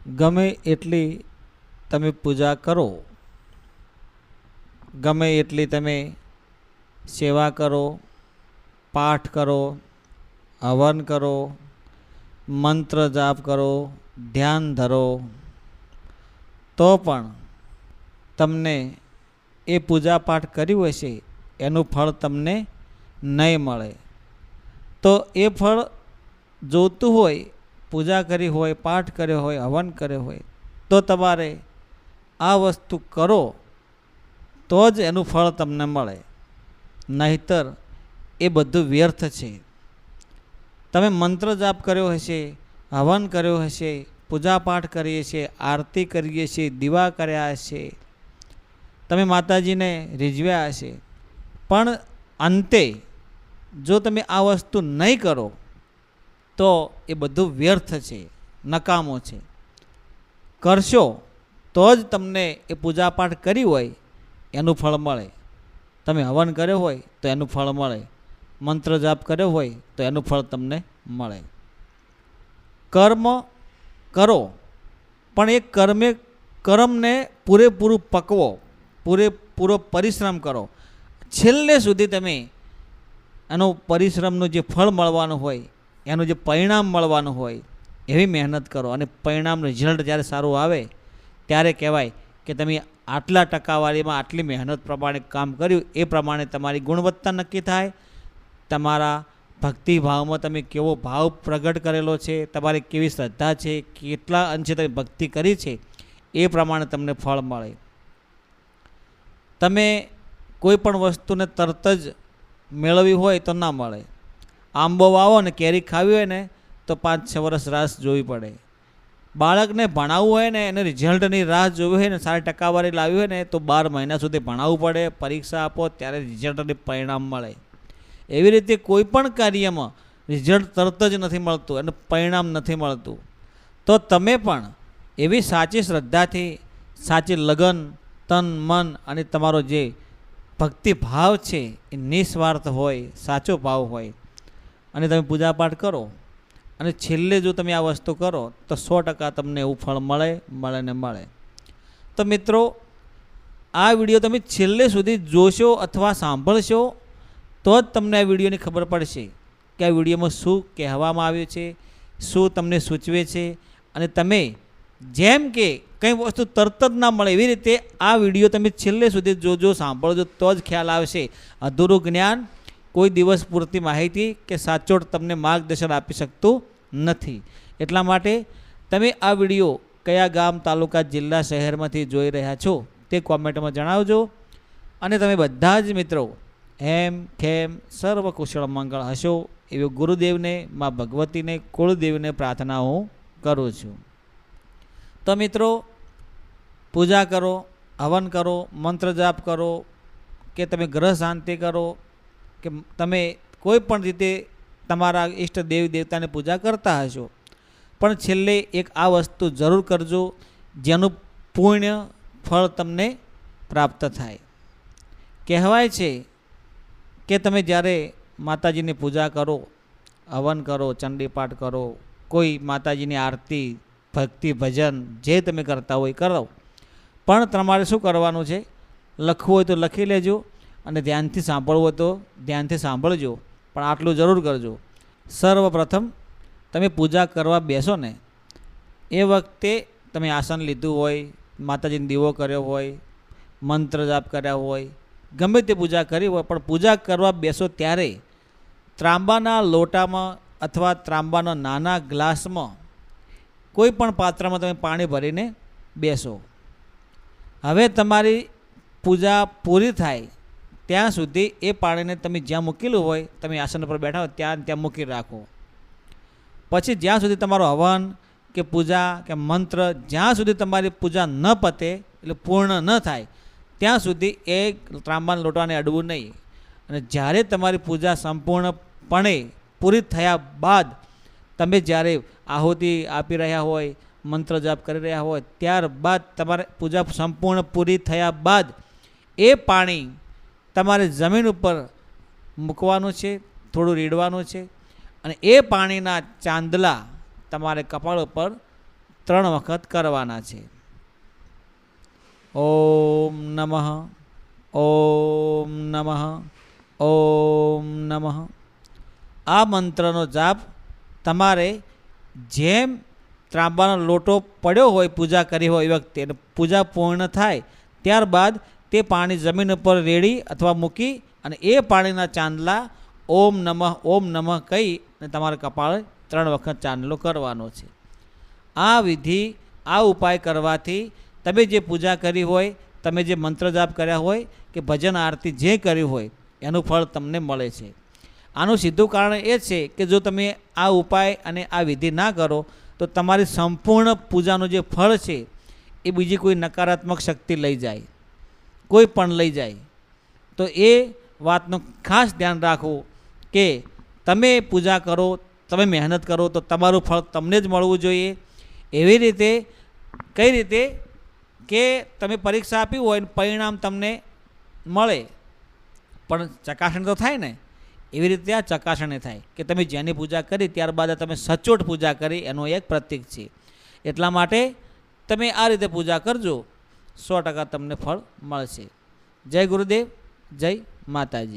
ગમે એટલી તમે પૂજા કરો, ગમે એટલી તમે સેવા કરો, પાઠ કરો, હવન કરો, મંત્ર જાપ કરો, ધ્યાન ધરો, તો પણ તમને એ પૂજા પાઠ કર્યું હશે એનું ફળ તમને નહીં મળે. તો એ ફળ જોતું હોય, પૂજા કરી હોય, પાઠ કર્યો હોય, હવન કર્યો હોય, તો તમારે આ વસ્તુ કરો તો જ એનું ફળ તમને મળે, નહીંતર એ બધું વ્યર્થ છે. તમે મંત્ર જાપ કર્યો હશે, હવન કર્યો હશે, પૂજા પાઠ કરીએ છીએ, આરતી કરીએ છીએ, દીવા કર્યા હશે, તમે માતાજીને રીઝવ્યા હશે, પણ અંતે જો તમે આ વસ્તુ નહીં કરો તો એ બધું વ્યર્થ છે, નકામો છે. કરશો તો જ તમને એ પૂજા પાઠ કરી હોય એનું ફળ મળે, તમે હવન કર્યો હોય તો એનું ફળ મળે, મંત્ર જાપ કર્યો હોય તો એનું ફળ તમને મળે. કર્મ કરો, પણ એ કર્મને પૂરેપૂરું પકવો, પૂરેપૂરો પરિશ્રમ કરો. છેલ્લે સુધી તમે એનો પરિશ્રમનું જે ફળ મળવાનું હોય, એનું જે પરિણામ મળવાનું હોય એવી મહેનત કરો. અને પરિણામ રિઝલ્ટ જ્યારે સારું આવે ત્યારે કહેવાય કે તમે આટલા ટકાવારીમાં આટલી મહેનત પ્રમાણે કામ કર્યું, એ પ્રમાણે તમારી ગુણવત્તા નક્કી થાય. તમારા ભક્તિભાવમાં તમે કેવો ભાવ પ્રગટ કરેલો છે, તમારી કેવી શ્રદ્ધા છે, કેટલા અંશે તમે ભક્તિ કરી છે, એ પ્રમાણે તમને ફળ મળે. તમે કોઈ પણ વસ્તુને તરત જ મેળવવી હોય તો ના મળે. આંબો વાવો ને કેરી ખાવી હોય ને તો 5-6 વર્ષ રાહ જોવી પડે. બાળકને ભણાવવું હોય ને એને રિઝલ્ટની રાહ જોવી હોય ને, સારી ટકાવારી લાવી હોય ને તો 12 મહિના સુધી ભણાવવું પડે, પરીક્ષા આપો ત્યારે રિઝલ્ટની પરિણામ મળે. એવી રીતે કોઈ પણ કાર્યમાં રિઝલ્ટ તરત જ નથી મળતું, એનું પરિણામ નથી મળતું. તો તમે પણ એવી સાચી શ્રદ્ધાથી, સાચી લગન, તન મન અને તમારો જે ભક્તિ ભાવ છે એ નિસ્વાર્થ હોય, સાચો ભાવ હોય, અને તમે પૂજાપાઠ કરો અને છેલ્લે જો તમે આ વસ્તુ કરો તો 100% તમને એવું ફળ મળે ને મળે. તો મિત્રો, આ વિડીયો તમે છેલ્લે સુધી જોશો અથવા સાંભળશો તો જ તમને આ વિડીયોની ખબર પડશે કે આ વિડીયોમાં શું કહેવામાં આવ્યું છે, શું તમને સૂચવે છે. અને તમે જેમ કે કંઈ વસ્તુ તરત જ ના મળે એવી રીતે આ વિડીયો તમે છેલ્લે સુધી જોજો, સાંભળજો તો જ ખ્યાલ આવશે. અધૂરું જ્ઞાન, કોઈ દિવસ પૂરતી માહિતી કે સાચોટ તમને માર્ગદર્શન આપી શકતું નથી. એટલા માટે તમે આ વિડીયો કયા ગામ, તાલુકા, જિલ્લા, શહેરમાંથી જોઈ રહ્યા છો તે કોમેન્ટમાં જણાવજો. અને તમે બધા જ મિત્રો હેમ ખેમ સર્વ કુશળ મંગળ હશો એવી ગુરુદેવને, મા ભગવતીને, કુળદેવીને પ્રાર્થના હું કરું છું. તો મિત્રો, પૂજા કરો, હવન કરો, મંત્ર જાપ કરો, કે તમે ગ્રહ શાંતિ કરો, કે તમે કોઈ પણ રીતે તમારા ઈષ્ટ દેવી દેવતાની પૂજા કરતા હશો, પણ છેલ્લે એક આ વસ્તુ જરૂર કરજો જેનું પુણ્ય ફળ તમને પ્રાપ્ત થાય. કહેવાય છે કે તમે જ્યારે માતાજીની પૂજા કરો, હવન કરો, ચંડીપાઠ કરો, કોઈ માતાજીની આરતી, ભક્તિ, ભજન જે તમે કરતા હોય કરો, પણ તમારે શું કરવાનું છે, લખવું હોય તો લખી લેજો અને ધ્યાનથી સાંભળવું હોય તો ધ્યાનથી સાંભળજો. પણ આટલું જરૂર કરજો, સર્વપ્રથમ તમે પૂજા કરવા બેસો ને એ વખતે તમે આસન લીધું હોય, માતાજીને દીવો કર્યો હોય, મંત્ર જાપ કર્યા હોય, ગમે તે પૂજા કરી હોય, પણ પૂજા કરવા બેસો ત્યારે ત્રાંબાના લોટામાં અથવા ત્રાંબાના નાના ગ્લાસમાં કોઈ પણ પાત્રમાં તમે પાણી ભરીને બેસો. હવે તમારી પૂજા પૂરી થાય ત્યાં સુધી એ પાણીને તમે જ્યાં મૂકેલું હોય, તમે આસન પર બેઠા હોય ત્યાં મૂકી રાખો. પછી જ્યાં સુધી તમારો હવન કે પૂજા કે મંત્ર, જ્યાં સુધી તમારી પૂજા ન પતે, એટલે પૂર્ણ ન થાય ત્યાં સુધી એ ત્રાંબાના લોટાને અડવું નહીં. અને જ્યારે તમારી પૂજા સંપૂર્ણપણે પૂરી થયા બાદ તમે જ્યારે આહુતિ આપી રહ્યા હોય, મંત્ર જાપ કરી રહ્યા હોય, ત્યારબાદ તમારે પૂજા સંપૂર્ણ પૂરી થયા બાદ એ પાણી તમારે જમીન ઉપર મૂકવાનું છે, થોડું રેડવાનું છે, અને એ પાણીના ચાંદલા તમારે કપાળ ઉપર 3 વખત કરવાના છે. ઓમ નમઃ, ઓમ નમઃ, ઓમ નમઃ. આ મંત્રનો જાપ તમારે જેમ ત્રાંબાનો લોટો પડ્યો હોય પૂજા કરી હોય એ વખતે, પૂજા પૂર્ણ થાય ત્યારબાદ તે પાણી જમીન ઉપર રેડી અથવા મૂકી અને એ પાણીના ચાંદલા ઓમ નમઃ કહી અને તમારે કપાળ 3 વખત ચાંદલો કરવાનો છે. આ વિધિ, આ ઉપાય કરવાથી તમે જે પૂજા કરી હોય, તમે જે મંત્ર જાપ કર્યા હોય કે ભજન આરતી જે કર્યું હોય એનું ફળ તમને મળે છે. આનું સીધું કારણ એ છે કે જો તમે આ ઉપાય અને આ વિધિ ના કરો તો તમારી સંપૂર્ણ પૂજાનું જે ફળ છે એ બીજી કોઈ નકારાત્મક શક્તિ લઈ જાય, કોઈ પણ લઈ જાય. તો એ વાતનું ખાસ ધ્યાન રાખવું કે તમે પૂજા કરો, તમે મહેનત કરો તો તમારું ફળ તમને જ મળવું જોઈએ. એવી રીતે કઈ રીતે કે તમે પરીક્ષા આપી હોય અને પરિણામ તમને મળે પણ ચકાસણી તો થાય ને, એવી રીતે આ ચકાસણી થાય કે તમે જેની પૂજા કરી ત્યારબાદ તમે સચોટ પૂજા કરી એનું એક પ્રતીક છે. એટલા માટે તમે આ રીતે પૂજા કરજો, 100% તમને ફળ મળશે. જય ગુરુદેવ, જય માતાજી.